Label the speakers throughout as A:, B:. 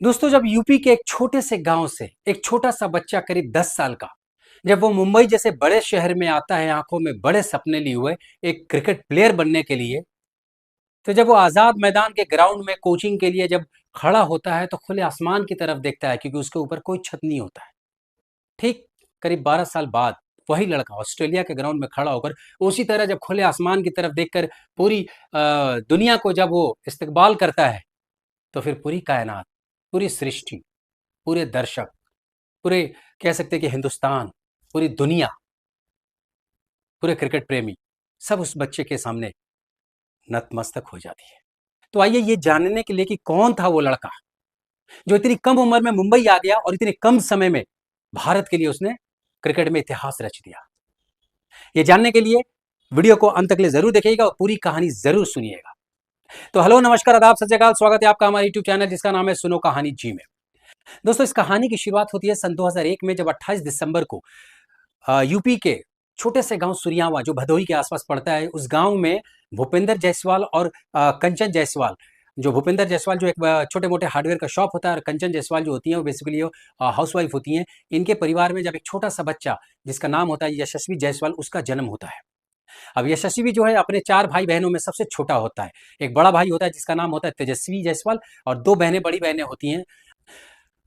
A: दोस्तों, जब यूपी के एक छोटे से गांव से एक छोटा सा बच्चा करीब 10 साल का जब वो मुंबई जैसे बड़े शहर में आता है आंखों में बड़े सपने लिए हुए एक क्रिकेट प्लेयर बनने के लिए, तो जब वो आजाद मैदान के ग्राउंड में कोचिंग के लिए जब खड़ा होता है तो खुले आसमान की तरफ देखता है क्योंकि उसके ऊपर कोई छत नहीं होता है। ठीक करीब 12 साल बाद वही लड़का ऑस्ट्रेलिया के ग्राउंड में खड़ा होकर उसी तरह जब खुले आसमान की तरफ देखकर पूरी दुनिया को जब वो इस्तकबाल करता है, तो फिर पूरी कायनात, पूरी सृष्टि, पूरे दर्शक, पूरे कह सकते हैं कि हिंदुस्तान, पूरी दुनिया, पूरे क्रिकेट प्रेमी सब उस बच्चे के सामने नतमस्तक हो जाती है। तो आइए ये जानने के लिए कि कौन था वो लड़का जो इतनी कम उम्र में मुंबई आ गया और इतने कम समय में भारत के लिए उसने क्रिकेट में इतिहास रच दिया। ये जानने के लिए वीडियो को अंत तक के लिए जरूर देखिएगा और पूरी कहानी जरूर सुनिएगा। तो हेलो, नमस्कार, आदाब, सत श्री अकाल, स्वागत है आपका हमारे यूट्यूब चैनल जिसका नाम है सुनो कहानी जी में। दोस्तों, इस कहानी की शुरुआत होती है सन 2001 में जब 28 दिसंबर को यूपी के छोटे से गांव सुरियावा जो भदोही के आसपास पड़ता है, उस गांव में भूपेंद्र जायसवाल और कंचन जायसवाल, जो भूपेंद्र जायसवाल जो एक छोटे मोटे हार्डवेयर का शॉप होता है और कंचन जायसवाल जो होती हैं वो बेसिकली हाउस वाइफ होती हैं। इनके परिवार में जब एक छोटा सा बच्चा जिसका नाम होता है यशस्वी जायसवाल, उसका जन्म होता है। अब यशस्वी जो है अपने 4 भाई बहनों में सबसे छोटा होता है। एक बड़ा भाई होता है जिसका नाम होता है तेजस्वी जायसवाल और 2 बहनें, बड़ी बहनें होती हैं।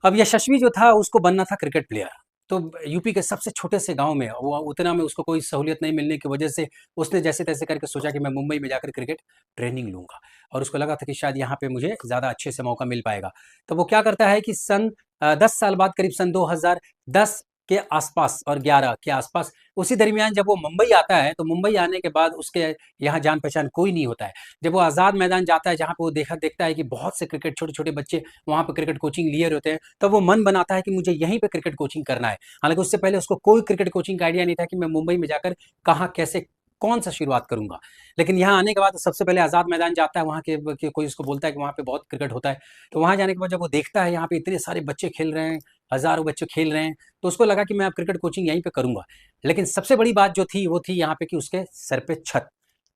A: अब यशस्वी जो था उसको बनना था क्रिकेट प्लेयर। तो यूपी के सबसे छोटे से गांव में वो उतना में उसको कोई सहूलियत नहीं मिलने की वजह से उसने जैसे तैसे करके सोचा कि मैं मुंबई में जाकर क्रिकेट ट्रेनिंग लूंगा और उसको लगा था कि शायद यहाँ पे मुझे ज़्यादा अच्छे से मौका मिल पाएगा। तो वो क्या करता है कि सन 10 साल बाद करीब सन 2010 के आसपास और 11 के आसपास उसी दरमियान जब वो मुंबई आता है, तो मुंबई आने के बाद उसके यहाँ जान पहचान कोई नहीं होता है। जब वो आज़ाद मैदान जाता है जहाँ पे वो देखता है कि बहुत से क्रिकेट छोटे छोटे बच्चे वहाँ पे क्रिकेट कोचिंग लिए रहते हैं, तब वो मन बनाता है कि मुझे यहीं पे क्रिकेट कोचिंग करना है। हालांकि उससे पहले उसको कोई क्रिकेट कोचिंग का आइडिया नहीं था कि मैं मुंबई में जाकर कहाँ कैसे कौन सा शुरुआत करूंगा। लेकिन यहाँ आने के बाद सबसे पहले आज़ाद मैदान जाता है, वहाँ के कोई उसको बोलता है कि वहाँ पे बहुत क्रिकेट होता है। तो वहाँ जाने के बाद जब वो देखता है यहाँ पे इतने सारे बच्चे खेल रहे हैं, हजारों बच्चे खेल रहे हैं, तो उसको लगा कि मैं अब क्रिकेट कोचिंग यहीं पे करूंगा। लेकिन सबसे बड़ी बात जो थी वो थी यहाँ पे कि उसके सर पे छत,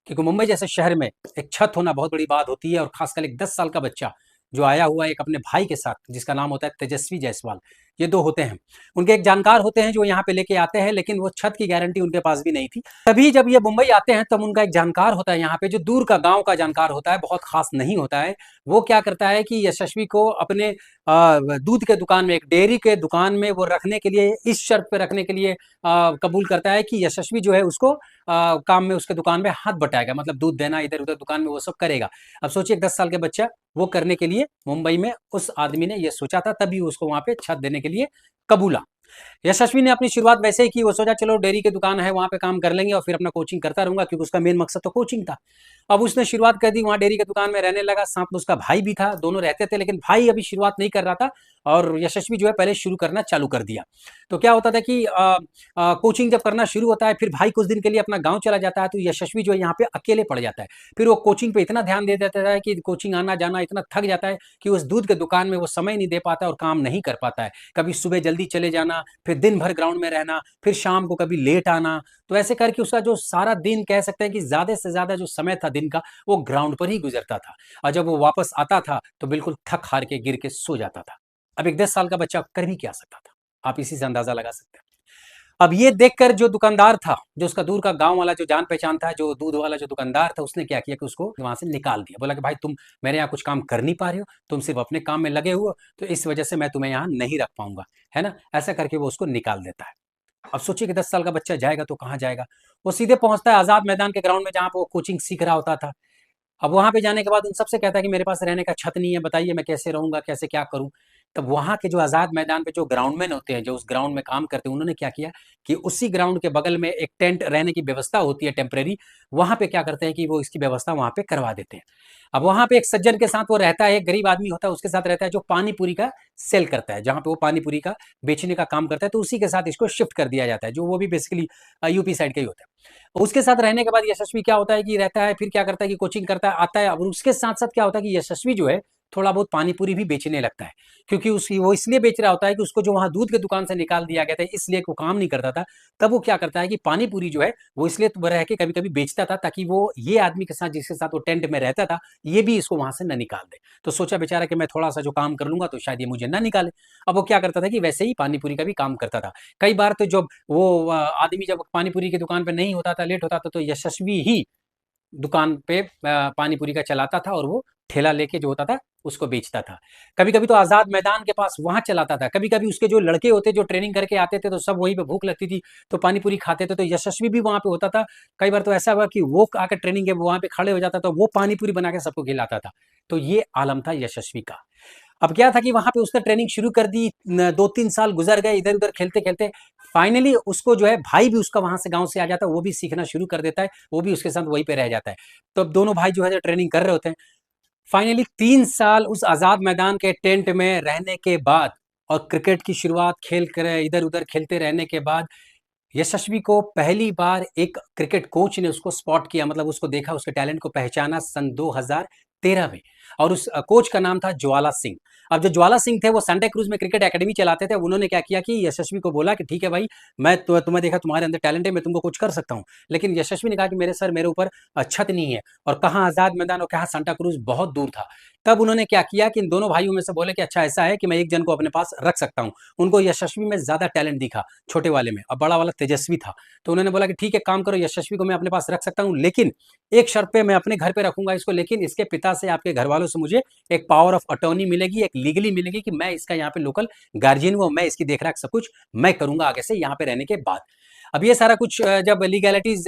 A: क्योंकि मुंबई जैसे शहर में एक छत होना बहुत बड़ी बात होती है और खासकर एक 10 साल का बच्चा जो आया हुआ है एक अपने भाई के साथ जिसका नाम होता है तेजस्वी जायसवाल। ये 2 होते हैं, उनके एक जानकार होते हैं जो यहाँ पे लेके आते हैं, लेकिन वो छत की गारंटी उनके पास भी नहीं थी। तभी जब ये मुंबई आते हैं तब उनका एक जानकार होता है यहाँ पे जो दूर का गांव का जानकार होता है, बहुत खास नहीं होता है। वो क्या करता है कि यशस्वी को अपने दूध के दुकान में, एक डेयरी के दुकान में वो रखने के लिए, इस शर्त पे रखने के लिए कबूल करता है कि यशस्वी जो है उसको काम में उसके दुकान में हाथ बटाएगा, मतलब दूध देना इधर उधर दुकान में वो सब करेगा। अब सोचिए 10 साल के बच्चा वो करने के लिए मुंबई में उस आदमी ने ये सोचा था, तभी उसको वहां पे छत देने के लिए कबूला। यशस्वी ने अपनी शुरुआत वैसे ही की, वो सोचा चलो डेयरी की दुकान है वहां पे काम कर लेंगे और फिर अपना कोचिंग करता रहूंगा, क्योंकि उसका मेन मकसद तो कोचिंग था। अब उसने शुरुआत कर दी, वहां डेयरी की दुकान में रहने लगा, साथ में उसका भाई भी था, दोनों रहते थे, लेकिन भाई अभी शुरुआत नहीं कर रहा था और यशस्वी जो है पहले शुरू करना चालू कर दिया। तो क्या होता था कि कोचिंग जब करना शुरू होता है फिर भाई कुछ दिन के लिए अपना गांव चला जाता है, तो यशस्वी जो है यहाँ पे अकेले पड़ जाता है। फिर वो कोचिंग पे इतना ध्यान दे देता है कि कोचिंग आना जाना इतना थक जाता है कि उस दूध के दुकान में वो समय नहीं दे पाता और काम नहीं कर पाता है। कभी सुबह जल्दी चले जाना, फिर दिन भर ग्राउंड में रहना, फिर शाम को कभी लेट आना। तो ऐसे करके उसका जो सारा दिन कह सकते हैं कि ज्यादा से ज्यादा जो समय था दिन का वो ग्राउंड पर ही गुजरता था। और जब वो वापस आता था तो बिल्कुल थक हार के गिर के सो जाता था। अब एक 10 साल का बच्चा कर भी क्या सकता था, आप इसी से अंदाजा लगा सकते हैं। अब ये देखकर जो दुकानदार था, जो उसका दूर का गांव वाला जो जान पहचान था, जो दूध वाला जो दुकानदार था, उसने क्या किया कि उसको वहां से निकाल दिया। बोला कि भाई तुम मेरे यहाँ कुछ काम कर नहीं पा रहे हो, तुम सिर्फ अपने काम में लगे हुए हो, तो इस वजह से मैं तुम्हें यहाँ नहीं रख पाऊंगा, है ना। ऐसा करके वो उसको निकाल देता है। अब सोचिए कि 10 साल का बच्चा जाएगा तो कहाँ जाएगा। वो सीधे पहुंचता है आजाद मैदान के ग्राउंड में जहां पर वो कोचिंग सीख रहा होता था। अब वहां पे जाने के बाद उन सबसे कहता है कि मेरे पास रहने का छत नहीं है, बताइए मैं कैसे रहूंगा, कैसे क्या करूं। तब वहां के जो आजाद मैदान पे जो ग्राउंडमैन होते हैं, जो उस ग्राउंड में काम करते हैं, उन्होंने क्या किया कि उसी ग्राउंड के बगल में एक टेंट रहने की व्यवस्था होती है टेम्परेरी, वहां पे क्या करते हैं कि वो इसकी व्यवस्था वहां पे करवा देते हैं। अब वहां पे एक सज्जन के साथ वो रहता है, एक गरीब आदमी होता है उसके साथ रहता है जो पानी पूरी का सेल करता है, जहां पे वो पानी पूरी का बेचने का काम करता है, तो उसी के साथ इसको शिफ्ट कर दिया जाता है, जो वो भी बेसिकली यूपी साइड का ही होता है। उसके साथ रहने के बाद यशस्वी क्या होता है कि रहता है, फिर क्या करता है कि कोचिंग करता है, आता है। और उसके साथ साथ क्या होता है कि यशस्वी जो है थोड़ा बहुत पानी पूरी भी बेचने लगता है, क्योंकि वो इसलिए बेच रहा होता है कि उसको जो वहाँ दूध के दुकान से निकाल दिया गया था, इसलिए वो काम नहीं करता था। तब वो क्या करता है कि पानी पूरी जो है वो इसलिए तो रह के कभी-कभी बेचता था, ताकि वो ये आदमी के साथ जिसके साथ वो टेंट में रहता था, ये भी इसको वहाँ से ना निकाल दे। तो सोचा बेचारा कि मैं थोड़ा-सा जो काम कर लूँगा तो शायद ये मुझे ना निकाले। अब वो क्या करता था कि वैसे ही पानी पूरी का भी काम करता था। कई बार तो जब वो आदमी जब पानी पूरी की दुकान पे नहीं होता था, लेट होता था, तो यशस्वी ही दुकान पे पानी पूरी का चलाता था और वो ठेला लेके जो होता था उसको बेचता था। कभी-कभी तो आज़ाद मैदान के पास वहाँ चलाता था। कभी-कभी उसके जो लड़के होते जो ट्रेनिंग करके आते थे तो सब वहीं पे भूख लगती थी तो पानी पूरी खाते थे, तो यशस्वी भी वहाँ पे होता था। कई बार तो ऐसा हुआ कि वो आकर ट्रेनिंग के वहाँ पे खड़े हो जाता था, वो पानी पूरी बना के सबको खिलाता था। तो ये आलम था यशस्वी का। अब क्या था कि वहाँ पे उसने ट्रेनिंग शुरू कर दी, 2-3 साल गुज़र गए इधर-उधर खेलते-खेलते। फाइनली उसको जो है भाई भी उसका वहाँ से गाँव से आ जाता है, वो भी सीखना शुरू कर देता है, वो भी उसके साथ वहीं पे रह जाता है। तो अब दोनों भाई जो है ट्रेनिंग कर रहे होते हैं। फाइनली 3 साल उस आज़ाद मैदान के टेंट में रहने के बाद और क्रिकेट की शुरुआत खेल कर इधर-उधर खेलते रहने के बाद यशस्वी को पहली बार एक क्रिकेट कोच ने उसको स्पॉट किया, मतलब उसको देखा, उसके टैलेंट को पहचाना सन 2013 में। और उस कोच का नाम था ज्वाला सिंह। अब जो ज्वाला सिंह थे वो सांता क्रूज में क्रिकेट एकेडमी चलाते थे। उन्होंने क्या किया कि यशस्वी को बोला कि ठीक है भाई, मैं तो तुम्हें देखा तुम्हारे अंदर टैलेंट है, मैं तुमको कोच कर सकता हूँ। लेकिन यशस्वी ने कहा कि मेरे सर, मेरे ऊपर छत नहीं है, और कहाँ आजाद मैदान और कहाँ सांता क्रूज, बहुत दूर था। तब उन्होंने क्या किया कि इन दोनों भाइयों में से बोले कि अच्छा ऐसा है कि मैं एक जन को अपने पास रख सकता हूँ। उनको यशस्वी में ज्यादा टैलेंट दिखा छोटे वाले में, और बड़ा वाला तेजस्वी था। तो उन्होंने बोला कि ठीक है, काम करो, यशस्वी को मैं अपने पास रख सकता हूँ, लेकिन एक शर्त पे, मैं अपने घर पे रखूंगा इसको, लेकिन इसके पिता से, आपके घर वालों से मुझे एक पावर ऑफ अटॉर्नी मिलेगी, एक लीगली मिलेगी कि मैं इसका यहाँ पे लोकल गार्जियन हूँ, मैं इसकी देखरेख सब कुछ मैं करूंगा आगे से यहाँ पे रहने के बाद। अब ये सारा कुछ जब लीगैलिटीज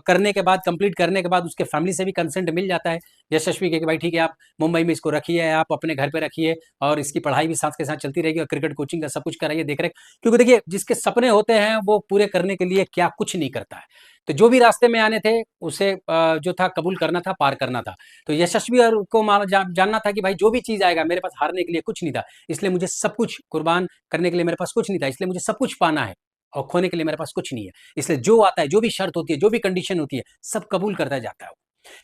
A: करने के बाद, कंप्लीट करने के बाद, उसके फैमिली से भी कंसेंट मिल जाता है यशस्वी के कि भाई ठीक है, आप मुंबई में इसको रखिए, आप अपने घर पे रखिए, और इसकी पढ़ाई भी साथ के साथ चलती रहेगी, और क्रिकेट कोचिंग का सब कुछ कराइए, देख रेख। क्योंकि देखिए, जिसके सपने होते हैं वो पूरे करने के लिए क्या कुछ नहीं करता है। तो जो भी रास्ते में आने थे उसे जो था कबूल करना था, पार करना था। तो यशस्वी और को जानना था कि भाई जो भी चीज आएगा, मेरे पास हारने के लिए कुछ नहीं था, इसलिए मुझे सब कुछ कुर्बान करने के लिए मेरे पास कुछ नहीं था, इसलिए मुझे सब कुछ पाना है, और खोने के लिए मेरे पास कुछ नहीं है। इसलिए जो आता है, जो भी शर्त होती है, जो भी कंडीशन होती है, सब कबूल करता जाता है।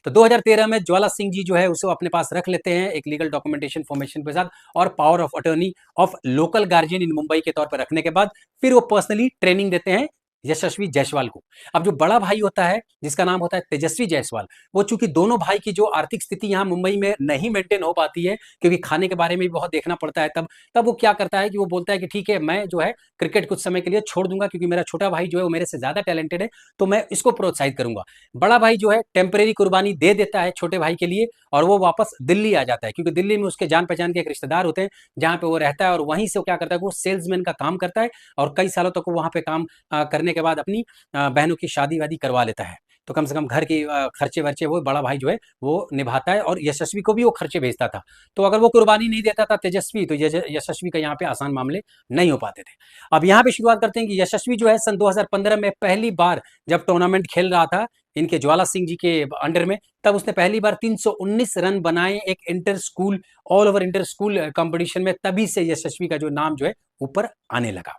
A: तो 2013 में ज्वाला सिंह जी जो है उसे अपने पास रख लेते हैं एक लीगल डॉक्यूमेंटेशन फॉर्मेशन के साथ, और power of attorney of local guardian in Mumbai के तौर पर रखने के बाद फिर वो पर्सनली ट्रेनिंग देते हैं यशस्वी जायसवाल को। अब जो बड़ा भाई होता है, जिसका नाम होता है तेजस्वी जायसवाल, वो चूंकि दोनों भाई की जो आर्थिक स्थिति यहाँ मुंबई में नहीं मेंटेन हो पाती है, क्योंकि खाने के बारे में भी बहुत देखना पड़ता है, तब तब वो क्या करता है कि वो बोलता है कि ठीक है, मैं जो है क्रिकेट कुछ समय के लिए छोड़ दूंगा, क्योंकि मेरा छोटा भाई जो है वो मेरे से ज्यादा टैलेंटेड है, तो मैं इसको प्रोत्साहित करूंगा। बड़ा भाई जो है टेम्परेरी कुर्बानी दे देता है छोटे भाई के लिए, और वो वापस दिल्ली आ जाता है, क्योंकि दिल्ली में उसके जान पहचान के एक रिश्तेदार होते हैं जहां पे वो रहता है, और वहीं से वो क्या करता है, वो सेल्समैन का काम करता है, और कई सालों तक वो वहां पे काम करने के बाद अपनी बहनों की शादी वादी करवा लेता है। तो कम से कम घर के खर्चे वर्चे वो बड़ा भाई जो है वो निभाता है, और यशस्वी को भी वो खर्चे भेजता था। तो अगर वो कुर्बानी नहीं देता था तेजस्वी, तो यशस्वी का यहाँ पे आसान मामले नहीं हो पाते थे। अब यहाँ पे शुरुआत करते हैं कि यशस्वी जो है सन 2015 में पहली बार जब टूर्नामेंट खेल रहा था इनके ज्वाला सिंह जी के अंडर में, तब उसने पहली बार 319 रन बनाए एक inter school, all over inter school competition में। तभी से यशस्वी का जो नाम जो है ऊपर आने लगा।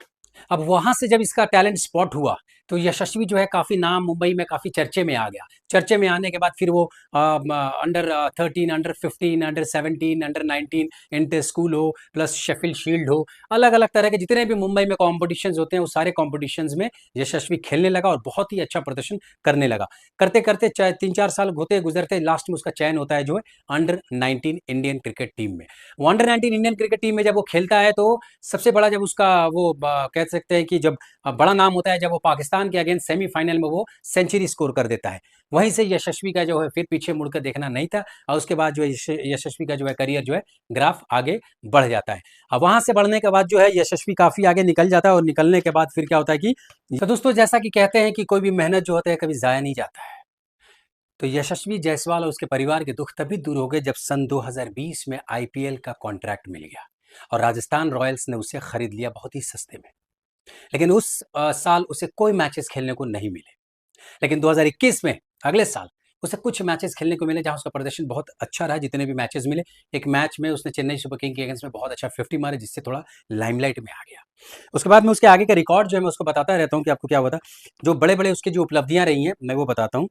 A: अब वहां से जब इसका टैलेंट स्पॉट हुआ, तो यशस्वी जो है काफी नाम मुंबई में, काफी चर्चे में आ गया। चर्चे में आने के बाद फिर वो under 13, under 15, under 17, under 19 inter school हो, प्लस शेफील्ड शील्ड हो, अलग अलग तरह के जितने भी मुंबई में कॉम्पिटिशन्स होते हैं वो सारे कॉम्पिटिशन्स में यशस्वी खेलने लगा, और बहुत ही अच्छा प्रदर्शन करने लगा। करते करते 3-4 साल होते गुजरते, लास्ट में उसका चयन होता है जो है अंडर 19 इंडियन क्रिकेट टीम में। वो अंडर 19 इंडियन क्रिकेट टीम में जब वो खेलता है, तो सबसे बड़ा जब उसका वो कह सकते हैं कि जब बड़ा नाम होता है, जब वो पाकिस्तान के अगेंस्ट सेमीफाइनल में वो सेंचुरी स्कोर कर देता है। वहीं से यशस्वी का जो है फिर पीछे मुड़कर देखना नहीं था, और उसके बाद जो है यशस्वी का जो है करियर जो है ग्राफ आगे बढ़ जाता है। अब वहां से बढ़ने के बाद जो है यशस्वी काफी आगे निकल जाता है, और निकलने के बाद फिर क्या होता है कि, तो दोस्तों जैसा कि कहते हैं कि कोई भी मेहनत जो होता है कभी जाया नहीं जाता है। तो यशस्वी जायसवाल और उसके परिवार के दुख तभी दूर हो गए जब सन 2020 में आईपीएल का कॉन्ट्रैक्ट मिल गया, और राजस्थान रॉयल्स ने उसे खरीद लिया बहुत ही सस्ते में। लेकिन उस साल उसे कोई मैचेस खेलने को नहीं मिले। लेकिन 2021 में, अगले साल, उसे कुछ मैचेस खेलने को मिले जहां उसका प्रदर्शन बहुत अच्छा रहा, जितने भी मैचेस मिले। एक मैच में उसने चेन्नई सुपर किंग के अगेंस्ट में बहुत अच्छा 50 मारे, जिससे थोड़ा लाइमलाइट में आ गया। उसके बाद में उसके आगे का रिकॉर्ड जो है मैं उसको बताता रहता हूँ कि आपको क्या हुआ था। जो बड़े बड़े उसके जो उपलब्धियां रही हैं मैं वो बताता हूँ।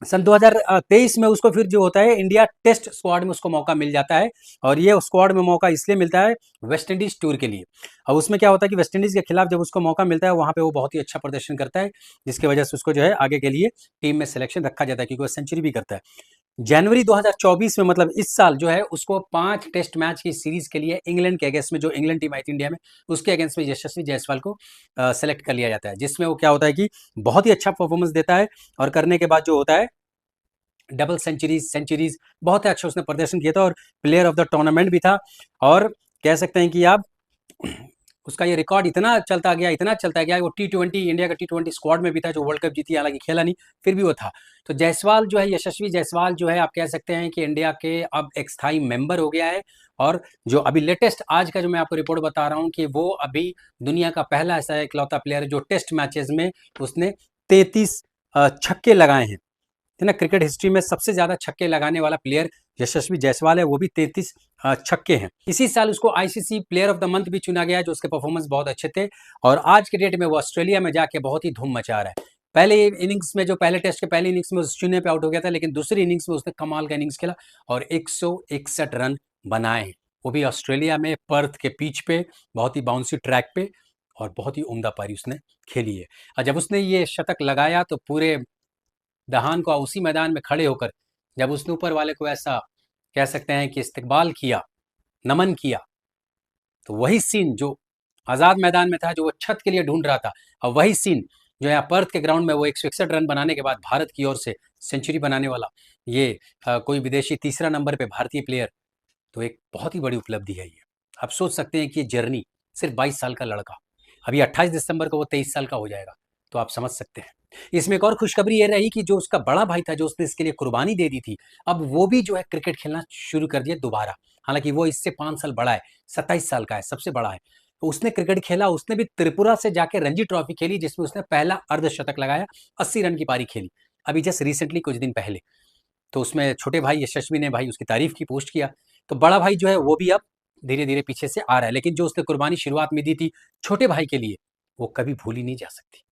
A: सन 2023 में उसको फिर जो होता है इंडिया टेस्ट स्क्वाड में उसको मौका मिल जाता है। और ये स्क्वाड में मौका इसलिए मिलता है वेस्ट इंडीज टूर के लिए। और उसमें क्या होता है कि वेस्ट इंडीज के खिलाफ जब उसको मौका मिलता है वहां पे वो बहुत ही अच्छा प्रदर्शन करता है, जिसकी वजह से उसको जो है आगे के लिए टीम में सिलेक्शन रखा जाता है, क्योंकि वो सेंचुरी भी करता है। जनवरी 2024 में, मतलब इस साल जो है, उसको 5 टेस्ट मैच की सीरीज के लिए इंग्लैंड के अगेंस्ट में, जो इंग्लैंड टीम आई थी इंडिया में, उसके अगेंस्ट में यशस्वी जायसवाल को सेलेक्ट कर लिया जाता है, जिसमें वो क्या होता है कि बहुत ही अच्छा परफॉर्मेंस देता है। और करने के बाद जो होता है डबल सेंचुरीज सेंचुरीज बहुत ही अच्छा उसने प्रदर्शन किया था, और प्लेयर ऑफ द टूर्नामेंट भी था। और कह सकते हैं कि आप उसका ये रिकॉर्ड इतना चलता गया, वो T20 इंडिया का T20 स्क्वाड में भी था, जो वर्ल्ड कप जीती, हालांकि खेला नहीं, फिर भी वो था। तो जायसवाल जो है, यशस्वी जायसवाल जो है, आप कह सकते हैं कि इंडिया के अब एक स्थायी मेंबर हो गया है। और जो अभी लेटेस्ट आज का जो मैं आपको रिपोर्ट बता रहा हूँ, कि वो अभी दुनिया का पहला ऐसा इकलौता प्लेयर है जो टेस्ट मैचेस में उसने 33 छक्के लगाए हैं। है ना, क्रिकेट हिस्ट्री में सबसे ज्यादा छक्के लगाने वाला प्लेयर यशस्वी जायसवाल है, वो भी 33 छक्के हैं। इसी साल उसको ICC player of the month भी चुना गया, जो उसके परफॉर्मेंस बहुत अच्छे थे। और आज के डेट में वो ऑस्ट्रेलिया में जाके बहुत ही धूम मचा रहा है। पहले इनिंग्स में, जो पहले टेस्ट के पहले इनिंग्स में उस शून्य पे आउट हो गया था, लेकिन दूसरी इनिंग्स में उसने कमाल का इनिंग्स खेला और 161 रन बनाए, वो भी ऑस्ट्रेलिया में, पर्थ के पिच पे, बहुत ही बाउंसी ट्रैक पे, और बहुत ही उम्दा पारी उसने खेली है। और जब उसने ये शतक लगाया तो पूरे दहान को उसी मैदान में खड़े होकर जब उसने ऊपर वाले को ऐसा कह सकते हैं कि इस्तकबाल किया, नमन किया, तो वही सीन जो आजाद मैदान में था, जो वो छत के लिए ढूंढ रहा था, और वही सीन जो यहाँ पर्थ के ग्राउंड में वो 161 रन बनाने के बाद भारत की ओर से सेंचुरी बनाने वाला ये कोई विदेशी तीसरा नंबर पे भारतीय प्लेयर, तो एक बहुत ही बड़ी उपलब्धि है ये। आप सोच सकते हैं कि ये जर्नी, सिर्फ 22 साल का लड़का, अभी 28 दिसंबर को वो 23 साल का हो जाएगा, तो आप समझ सकते हैं। इसमें एक और खुशखबरी ये रही कि जो उसका बड़ा भाई था, जो उसने इसके लिए कुर्बानी दे दी थी, अब वो भी जो है क्रिकेट खेलना शुरू कर दिया दोबारा। हालांकि वो इससे 5 साल बड़ा है, 27 साल का है, सबसे बड़ा है। तो उसने क्रिकेट खेला, उसने भी त्रिपुरा से जाके रणजी ट्रॉफी खेली, जिसमें उसने पहला अर्धशतक लगाया, 80 रन की पारी खेली, अभी जस्ट रिसेंटली कुछ दिन पहले। तो उसमें छोटे भाई यशस्वी ने भाई उसकी तारीफ की, पोस्ट किया। तो बड़ा भाई जो है वो भी अब धीरे धीरे पीछे से आ रहा है, लेकिन जो उसने कुर्बानी शुरुआत में दी थी छोटे भाई के लिए, वो कभी भूली नहीं जा सकती।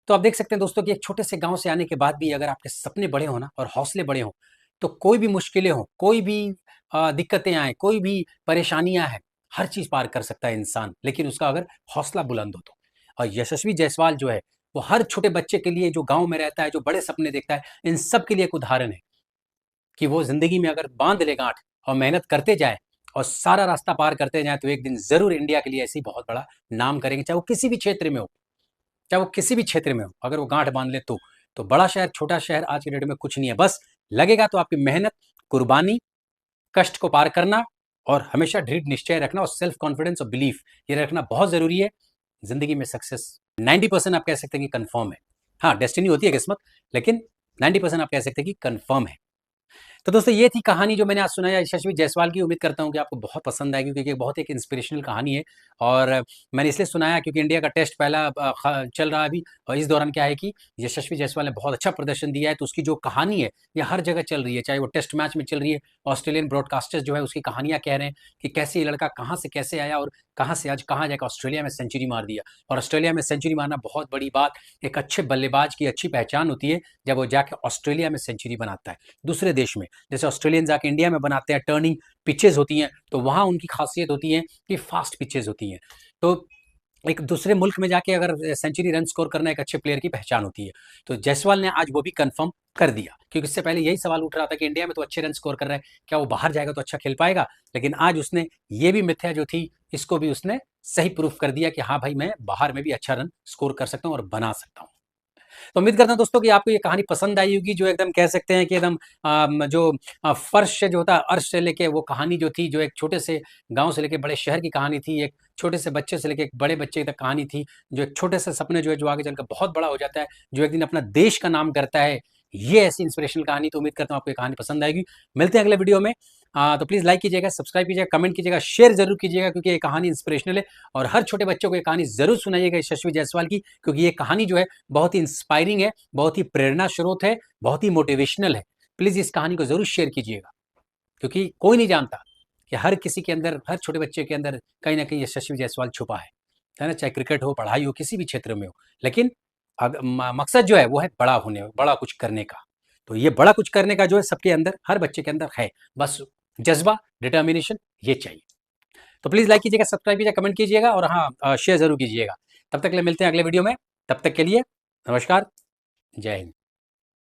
A: तो आप देख सकते हैं दोस्तों कि एक छोटे से गांव से आने के बाद भी अगर आपके सपने बड़े हो ना, और हौसले बड़े हो, तो कोई भी मुश्किलें हो, कोई भी दिक्कतें आए, कोई भी परेशानियां हैं, हर चीज पार कर सकता है इंसान, लेकिन उसका अगर हौसला बुलंद हो तो। और यशस्वी जायसवाल जो है, वो हर छोटे बच्चे के लिए, जो गांव में रहता है, जो बड़े सपने देखता है, इन सब के लिए एक उदाहरण है कि वो जिंदगी में अगर बांध ले गांठ और मेहनत करते जाए और सारा रास्ता पार करते जाए, तो एक दिन जरूर इंडिया के लिए ऐसे ही बहुत बड़ा नाम करेंगे, चाहे वो किसी भी क्षेत्र में हो, चाहे वो किसी भी क्षेत्र में हो। अगर वो गांठ बांध ले तो बड़ा शहर, छोटा शहर, आज के डेट में कुछ नहीं है। बस लगेगा तो आपकी मेहनत, कुर्बानी, कष्ट को पार करना, और हमेशा दृढ़ निश्चय रखना, और सेल्फ कॉन्फिडेंस और बिलीफ ये रखना बहुत जरूरी है। जिंदगी में सक्सेस 90% आप कह सकते हैं कि कंफर्म है। हाँ, डेस्टिनी होती है किस्मत, लेकिन 90% आप कह सकते हैं कि कंफर्म है। तो दोस्तों ये थी कहानी जो मैंने आज सुनाया यशस्वी जायसवाल की। उम्मीद करता हूँ कि आपको बहुत पसंद आएगी, क्योंकि बहुत एक इंस्पिरेशनल कहानी है। और मैंने इसलिए सुनाया क्योंकि इंडिया का टेस्ट पहला चल रहा है अभी, और इस दौरान क्या है कि यशस्वी जायसवाल ने बहुत अच्छा प्रदर्शन दिया है, तो उसकी जो कहानी है ये हर जगह चल रही है, चाहे वो टेस्ट मैच में चल रही है। ऑस्ट्रेलियन ब्रॉडकास्टर्स जो है उसकी कहानियां कह रहे हैं कि कैसे ये लड़का कहाँ से कैसे आया, और कहाँ से आज कहाँ जाकर ऑस्ट्रेलिया में सेंचुरी मार दिया। और ऑस्ट्रेलिया में सेंचुरी मारना बहुत बड़ी बात, एक अच्छे बल्लेबाज की अच्छी पहचान होती है, जब वो जाकर ऑस्ट्रेलिया में सेंचुरी बनाता है दूसरे देश में। जैसे ऑस्ट्रेलियन जाके इंडिया में बनाते हैं, टर्निंग पिचेज होती हैं, तो वहां उनकी खासियत होती है कि फास्ट पिचेज होती हैं। तो एक दूसरे मुल्क में जाके अगर सेंचुरी रन स्कोर करना एक अच्छे प्लेयर की पहचान होती है। तो जायसवाल ने आज वो भी कंफर्म कर दिया, क्योंकि इससे पहले यही सवाल उठ रहा था कि इंडिया में तो अच्छे रन स्कोर कर रहा है, क्या वो बाहर जाएगा तो अच्छा खेल पाएगा। लेकिन आज उसने ये भी मिथ्या जो थी, इसको भी उसने सही प्रूफ कर दिया कि हाँ भाई, मैं बाहर में भी अच्छा रन स्कोर कर सकता हूँ और बना सकता हूँ। तो उम्मीद करता हूं दोस्तों कि आपको ये कहानी पसंद आई होगी, जो एकदम कह सकते हैं कि एकदम जो फर्श से जो होता है, अर्श से लेके वो कहानी जो थी, जो एक छोटे से गांव से लेके बड़े शहर की कहानी थी, एक छोटे से बच्चे से लेके एक बड़े बच्चे तक कहानी थी, जो एक छोटे से सपने जो है, जो आगे चलकर बहुत बड़ा हो जाता है, जो एक दिन अपना देश का नाम करता है, ये ऐसी इंस्पिरेशनल कहानी। तो उम्मीद करता हूँ आपको ये कहानी पसंद आएगी। मिलते हैं अगले वीडियो में। तो प्लीज़ लाइक कीजिएगा, सब्सक्राइब कीजिएगा, कमेंट कीजिएगा, शेयर जरूर कीजिएगा, क्योंकि ये कहानी इंस्पिरेशनल है। और हर छोटे बच्चों को ये कहानी जरूर सुनाइएगा यशस्वी जायसवाल की, क्योंकि ये कहानी जो है बहुत ही इंस्पायरिंग है, बहुत ही प्रेरणा स्रोत है, बहुत ही मोटिवेशनल है। प्लीज़ इस कहानी को जरूर शेयर कीजिएगा, क्योंकि कोई नहीं जानता कि हर किसी के अंदर, हर छोटे बच्चे के अंदर कहीं ना कहीं यशस्वी जायसवाल छुपा है ना। चाहे क्रिकेट हो, पढ़ाई हो, किसी भी क्षेत्र में हो, लेकिन मकसद जो है वो है बड़ा होने, बड़ा कुछ करने का। तो ये बड़ा कुछ करने का जो है सबके अंदर, हर बच्चे के अंदर है, बस जज्बा, डिटर्मिनेशन ये चाहिए। तो प्लीज लाइक कीजिएगा, सब्सक्राइब कीजिएगा, कमेंट कीजिएगा और हाँ शेयर जरूर कीजिएगा। तब तक के लिए मिलते हैं अगले वीडियो में, तब तक के लिए नमस्कार, जय हिंद।